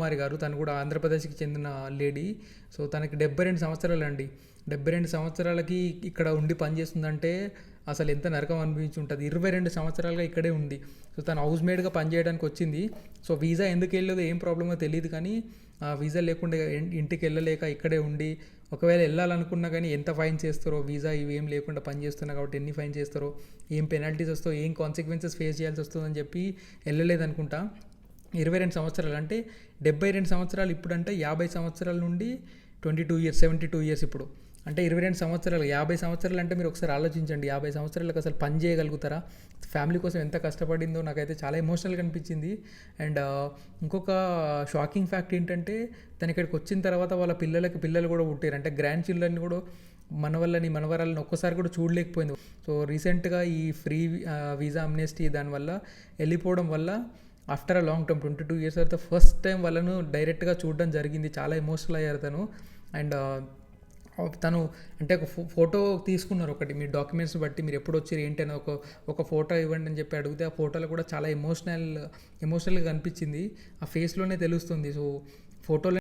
కుమారి గారు, తను కూడా ఆంధ్రప్రదేశ్కి చెందిన లేడీ. సో తనకి 72 సంవత్సరాలు అండి. 72 సంవత్సరాలకి ఇక్కడ ఉండి పనిచేస్తుందంటే అసలు ఎంత నరకం అనిపించి ఉంటుంది. 22 సంవత్సరాలుగా ఇక్కడే ఉంది. సో తను హౌస్ మేడ్గా పనిచేయడానికి వచ్చింది. సో వీసా ఎందుకు వెళ్ళదో ఏం ప్రాబ్లమో తెలియదు, కానీ వీసా లేకుండా ఇంటికి వెళ్ళలేక ఇక్కడే ఉండి, ఒకవేళ వెళ్ళాలనుకున్నా కానీ ఎంత ఫైన్ చేస్తారో, వీసా ఇవి ఏం లేకుండా పని చేస్తున్నా కాబట్టి ఎన్ని ఫైన్ చేస్తారో, ఏం పెనాల్టీస్ వస్తాయో, ఏం కాన్సిక్వెన్సెస్ ఫేస్ చేయాల్సి వస్తుందని చెప్పి వెళ్ళలేదనుకుంటా. 22 సంవత్సరాలు అంటే 72 సంవత్సరాలు ఇప్పుడు అంటే 50 సంవత్సరాల నుండి 22 ఇయర్స్ 72 ఇయర్స్ ఇప్పుడు అంటే 22 సంవత్సరాలు 50 సంవత్సరాలు అంటే మీరు ఒకసారి ఆలోచించండి. 50 సంవత్సరాలకు అసలు పని చేయగలుగుతారా? ఫ్యామిలీ కోసం ఎంత కష్టపడిందో నాకైతే చాలా ఎమోషనల్గా అనిపించింది. అండ్ ఇంకొక షాకింగ్ ఫ్యాక్ట్ ఏంటంటే, తను ఇక్కడికి వచ్చిన తర్వాత వాళ్ళ పిల్లలు కూడా పుట్టారు. అంటే గ్రాండ్ చిల్డ్రన్ కూడా మనవరాలని ఒక్కసారి కూడా చూడలేకపోయింది. సో రీసెంట్గా ఈ ఫ్రీ వీసా అమ్నెస్టీ దానివల్ల వెళ్ళిపోవడం వల్ల after a long term 22 years తర్వాత ఫస్ట్ టైం వాళ్ళను డైరెక్ట్గా చూడడం జరిగింది. చాలా ఎమోషనల్ అయ్యారు తను. అండ్ తను అంటే ఒక ఫోటో తీసుకున్నారు ఒకటి, మీ డాక్యుమెంట్స్ బట్టి మీరు ఎప్పుడు వచ్చారు ఏంటి అని ఒక ఫోటో ఇవ్వండి అని చెప్పి అడిగితే, ఆ ఫోటోలో కూడా చాలా ఎమోషనల్గా కనిపించింది. ఆ ఫేస్లోనే తెలుస్తుంది. సో ఫోటోలో